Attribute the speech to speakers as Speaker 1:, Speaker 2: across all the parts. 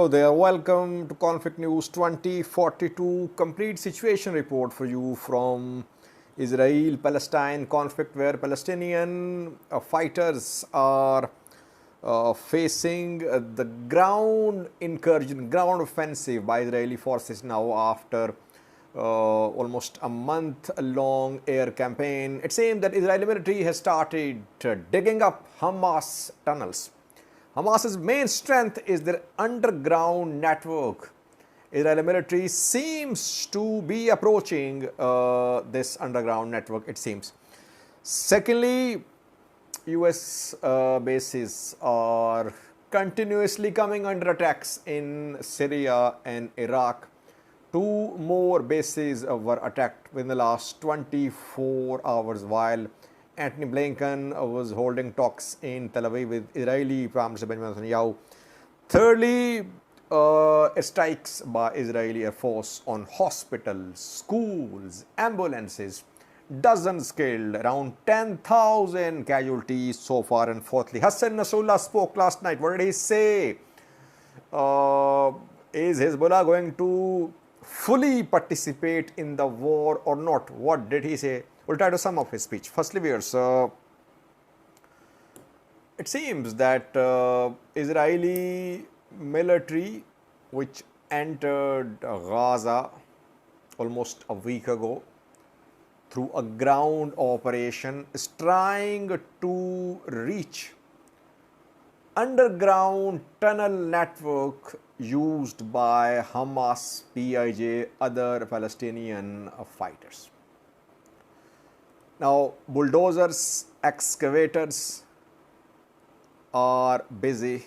Speaker 1: Hello there, welcome to Conflict News 2042 complete situation report for you from Israel-Palestine conflict, where Palestinian fighters are facing the ground incursion, ground offensive by Israeli forces now after almost a month-long air campaign. It seems that Israeli military has started digging up Hamas tunnels. Hamas's main strength is their underground network. Israeli military seems to be approaching this underground network, it seems. Secondly, US bases are continuously coming under attacks in Syria and Iraq. Two more bases were attacked within the last 24 hours while Antony Blinken was holding talks in Tel Aviv with Israeli Prime Minister Benjamin Netanyahu. Thirdly, strikes by Israeli Air Force on hospitals, schools, ambulances, dozens killed, around 10,000 casualties so far. And fourthly, Hassan Nasrallah spoke last night. What did he say? Is Hezbollah going to fully participate in the war or not? What did he say? We'll try to sum up his speech. Firstly, viewers, it seems that Israeli military, which entered Gaza almost a week ago through a ground operation, is trying to reach underground tunnel network used by Hamas, PIJ, other Palestinian fighters. Now, bulldozers, excavators are busy.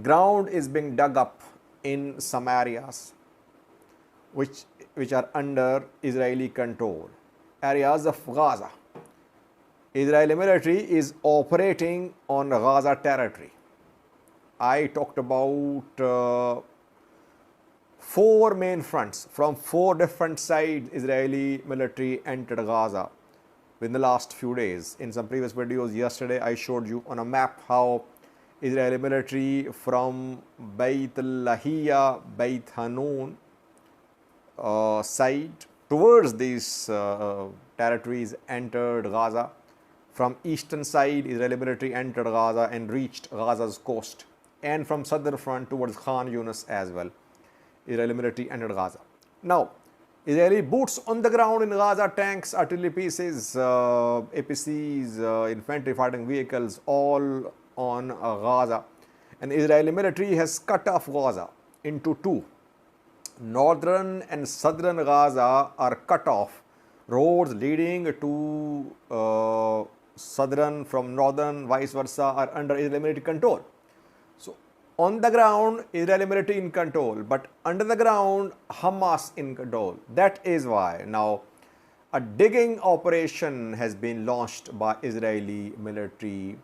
Speaker 1: Ground is being dug up in some areas which are under Israeli control, areas of Gaza. Israeli military is operating on Gaza territory. I talked about four main fronts from four different sides. Israeli military entered Gaza in the last few days. In some previous videos yesterday, I showed you on a map how Israeli military from Beit Lahiya, Beit Hanun side towards these territories entered Gaza. From eastern side, Israeli military entered Gaza and reached Gaza's coast, and from southern front towards Khan Yunis as well, Israeli military entered Gaza. Now, Israeli boots on the ground in Gaza, tanks, artillery pieces, APCs, infantry fighting vehicles, all on Gaza. And Israeli military has cut off Gaza into two. Northern and southern Gaza are cut off. Roads leading to southern from northern, vice versa, are under Israeli military control. So, on the ground, Israeli military in control, but under the ground, Hamas in control. That is why now a digging operation has been launched by Israeli military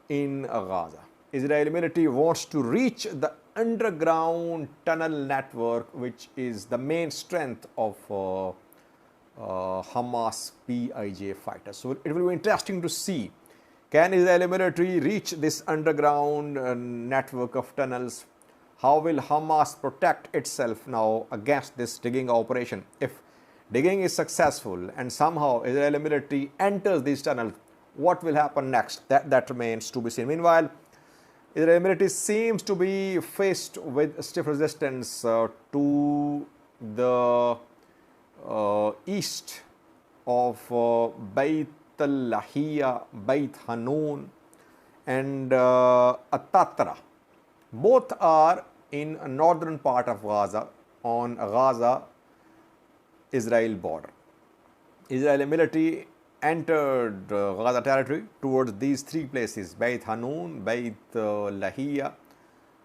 Speaker 1: in Gaza. Israeli military wants to reach the underground tunnel network, which is the main strength of Hamas PIJ fighters. So it will be interesting to see, can Israeli military reach this underground network of tunnels? How will Hamas protect itself now against this digging operation? If digging is successful and somehow Israeli military enters these tunnels, what will happen next? That remains to be seen. Meanwhile, Israeli military seems to be faced with stiff resistance to the east of Beit Lahiya, Beit Hanun and Atatra. Both are in a northern part of Gaza, on Gaza-Israel border. Israeli military entered Gaza territory towards these three places, Beit Hanun, Beit Lahiya,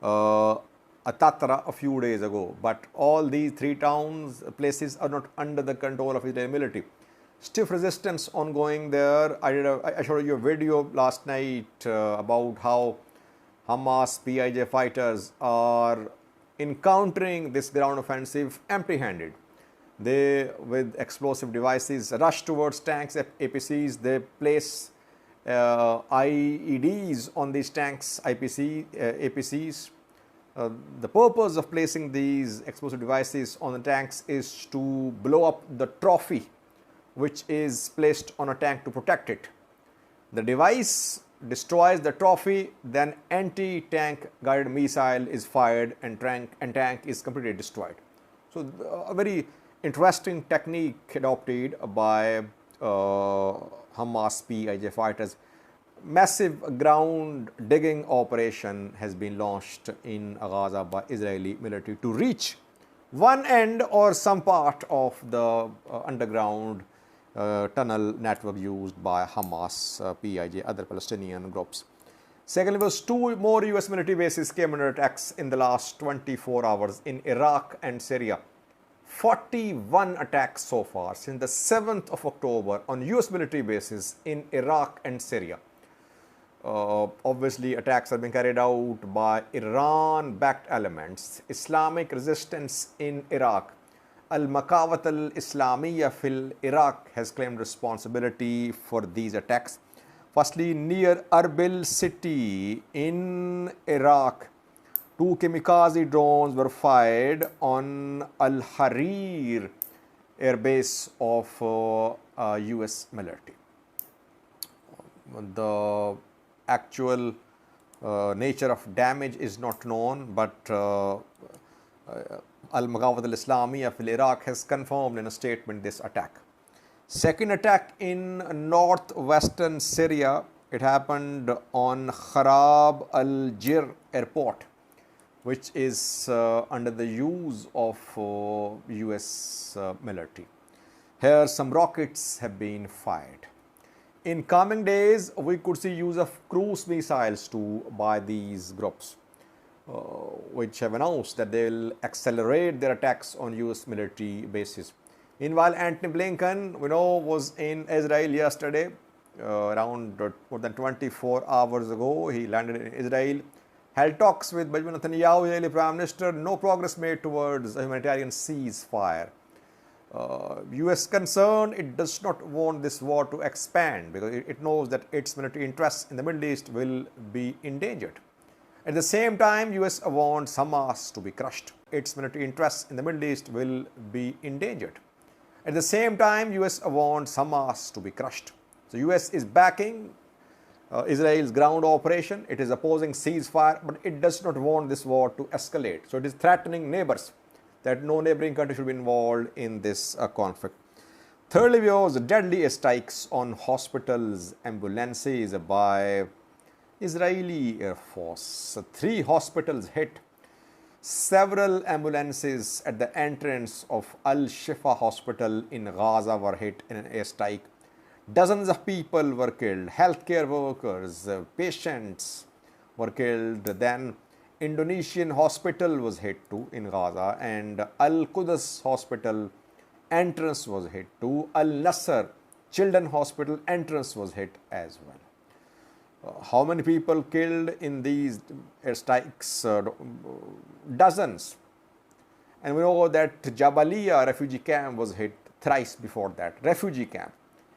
Speaker 1: Atatra a few days ago. But all these three towns, places are not under the control of Israeli military. Stiff resistance ongoing there. I showed you a video last night about how Hamas PIJ fighters are encountering this ground offensive empty-handed. They, with explosive devices, rush towards tanks, APCs. They place IEDs on these tanks, APCs. The purpose of placing these explosive devices on the tanks is to blow up the trophy which is placed on a tank to protect it. The device destroys the trophy, then anti-tank guided missile is fired and tank is completely destroyed. So a very interesting technique adopted by Hamas PIJ fighters. Massive ground digging operation has been launched in Gaza by Israeli military to reach one end or some part of the underground tunnel network used by Hamas, PIJ, other Palestinian groups. Secondly, was 2 more US military bases came under attacks in the last 24 hours in Iraq and Syria. 41 attacks so far since the 7th of October on US military bases in Iraq and Syria. Obviously, attacks are being carried out by Iran-backed elements. Islamic resistance in Iraq. Al-Makawat al-Islamiyya fil Iraq has claimed responsibility for these attacks. Firstly, near Erbil city in Iraq, 2 kamikaze drones were fired on Al-Harir airbase of US military. The actual nature of damage is not known, but Al-Makawat al-Islamiyya fil Iraq has confirmed in a statement this attack. Second attack in northwestern Syria, it happened on Kharab al-Jir airport, which is under the use of US military. Here some rockets have been fired. In coming days, we could see use of cruise missiles too by these groups, which have announced that they will accelerate their attacks on US military bases. Meanwhile, Antony Blinken, we know, was in Israel yesterday, around more than 24 hours ago. He landed in Israel, held talks with Benjamin Netanyahu, Israeli Prime Minister. No progress made towards a humanitarian ceasefire. US concerned, it does not want this war to expand because it knows that its military interests in the Middle East will be endangered. At the same time, US wants Hamas to be crushed. Its military interests in the Middle East will be endangered. At the same time, US wants Hamas to be crushed. So US is backing Israel's ground operation. It is opposing ceasefire, but it does not want this war to escalate. So it is threatening neighbors that no neighboring country should be involved in this conflict. Thirdly, was deadly strikes on hospitals, ambulances by Israeli Air Force. 3 hospitals hit. Several ambulances at the entrance of Al-Shifa Hospital in Gaza were hit in an airstrike. Dozens of people were killed. Healthcare workers, patients were killed. Then Indonesian hospital was hit too in Gaza, and Al-Quds hospital entrance was hit too. Al-Nasser Children Hospital entrance was hit as well. How many people killed in these airstrikes? Dozens. And we know that Jabalia refugee camp was hit thrice before that. Refugee camp.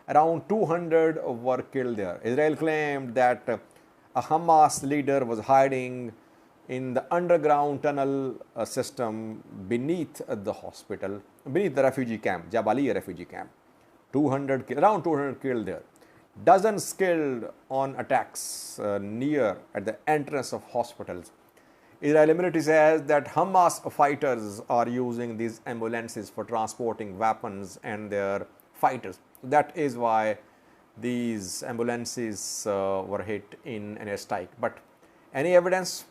Speaker 1: Around 200 were killed there. Israel claimed that a Hamas leader was hiding in the underground tunnel system beneath the hospital, beneath the refugee camp, Jabalia refugee camp. Around 200 killed there. Dozens killed on attacks near at the entrance of hospitals. Israeli military says that Hamas fighters are using these ambulances for transporting weapons and their fighters. That is why these ambulances were hit in an airstrike. But any evidence?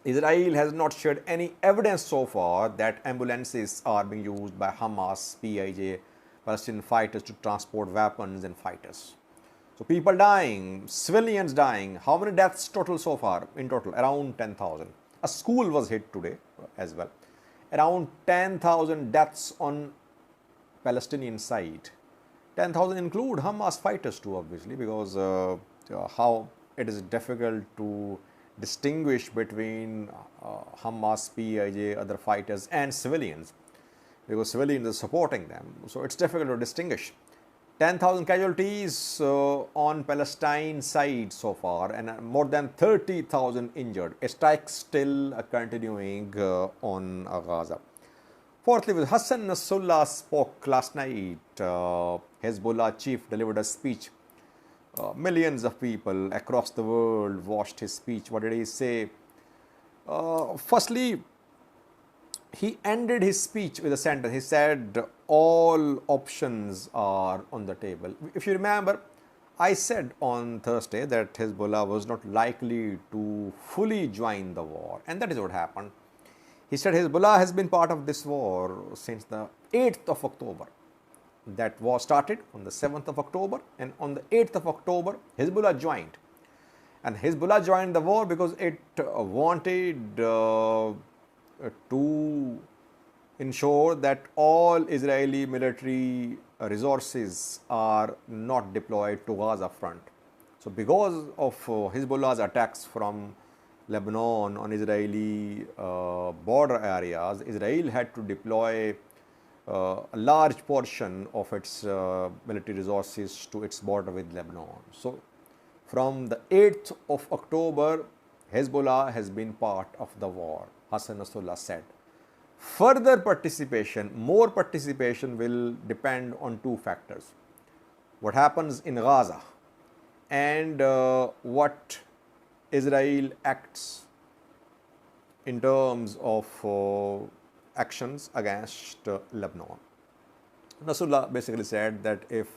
Speaker 1: Israel has not shared any evidence so far that ambulances are being used by Hamas, PIJ, Palestinian fighters to transport weapons and fighters. So people dying, civilians dying. How many deaths total so far? In total, around 10,000. A school was hit today as well. Around 10,000 deaths on Palestinian side. 10,000 include Hamas fighters too, obviously, because how it is difficult to distinguish between Hamas, PIJ, other fighters and civilians, because civilians are supporting them. So it's difficult to distinguish. 10,000 casualties on Palestine side so far, and more than 30,000 injured. A strike still continuing on Gaza. Fourthly, with Hassan Nasrallah spoke last night. Hezbollah chief delivered a speech. Millions of people across the world watched his speech. What did he say? Firstly, he ended his speech with a sentence. He said, all options are on the table. If you remember, I said on Thursday that Hezbollah was not likely to fully join the war, and that is what happened. He said Hezbollah has been part of this war since the 8th of October. That war started on the 7th of October, and on the 8th of October, Hezbollah joined. And Hezbollah joined the war because it wanted to ensure that all Israeli military resources are not deployed to Gaza front. So because of Hezbollah's attacks from Lebanon on Israeli border areas, Israel had to deploy a large portion of its military resources to its border with Lebanon. So from the 8th of October, Hezbollah has been part of the war, Hassan Nasrallah said. Further participation, more participation will depend on two factors. What happens in Gaza and what Israel acts in terms of actions against Lebanon. Nasrallah basically said that if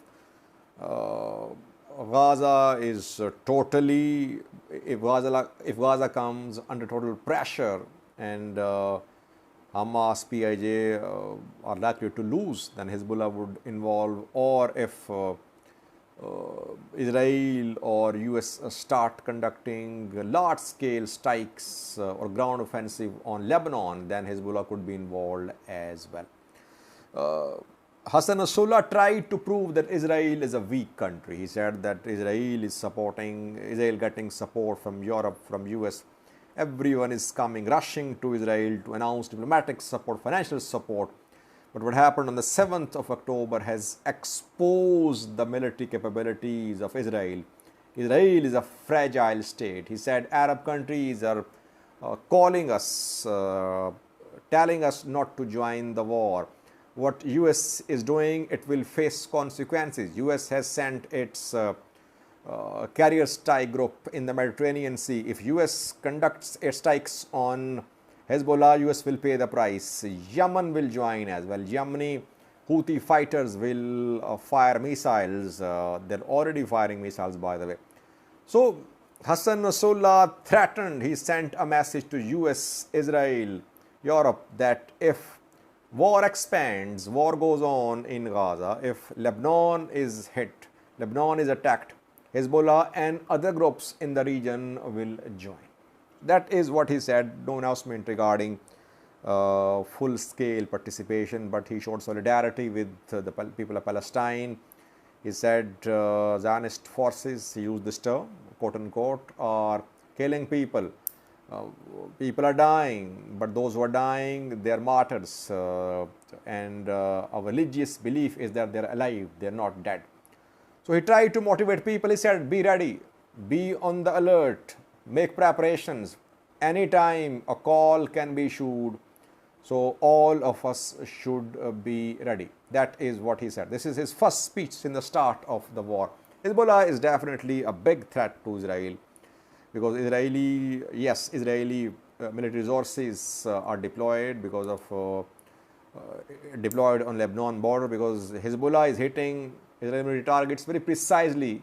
Speaker 1: Gaza is totally, if Gaza comes under total pressure and Hamas, PIJ are likely to lose, then Hezbollah would involve, or if Israel or US start conducting large-scale strikes or ground offensive on Lebanon, then Hezbollah could be involved as well. Hassan Nasrallah tried to prove that Israel is a weak country. He said that Israel getting support from Europe, from US. Everyone is rushing to Israel to announce diplomatic support, financial support. But what happened on the 7th of October has exposed the military capabilities of Israel. Israel is a fragile state. He said Arab countries are calling us, telling us not to join the war. What US is doing, it will face consequences. US has sent its carrier strike group in the Mediterranean Sea. If US conducts strikes on Hezbollah, US will pay the price. Yemen will join as well. Yemeni Houthi fighters will fire missiles. They're already firing missiles, by the way. So Hassan Nasrallah threatened, he sent a message to US, Israel, Europe, that if war expands, war goes on in Gaza, if Lebanon is hit, Lebanon is attacked, Hezbollah and other groups in the region will join. That is what he said. No announcement regarding full-scale participation, but he showed solidarity with the people of Palestine. He said Zionist forces, he used this term, quote unquote, are killing people. People are dying, but those who are dying, they are martyrs. And our religious belief is that they are alive, they are not dead. So he tried to motivate people. He said, be ready, be on the alert, make preparations. Anytime a call can be issued, so all of us should be ready. That is what he said. This is his first speech since the start of the war. Hezbollah is definitely a big threat to Israel because Israeli military resources are deployed because of deployed on Lebanon border, because Hezbollah is hitting Israeli military targets very precisely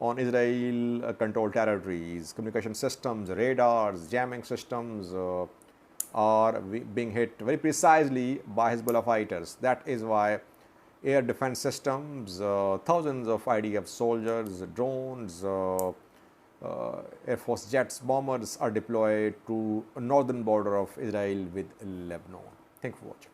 Speaker 1: on Israel controlled territories. Communication systems, radars, jamming systems are being hit very precisely by Hezbollah fighters. That is why air defense systems, thousands of IDF soldiers, drones, Air Force jets, bombers are deployed to a northern border of Israel with Lebanon. Thank you for watching.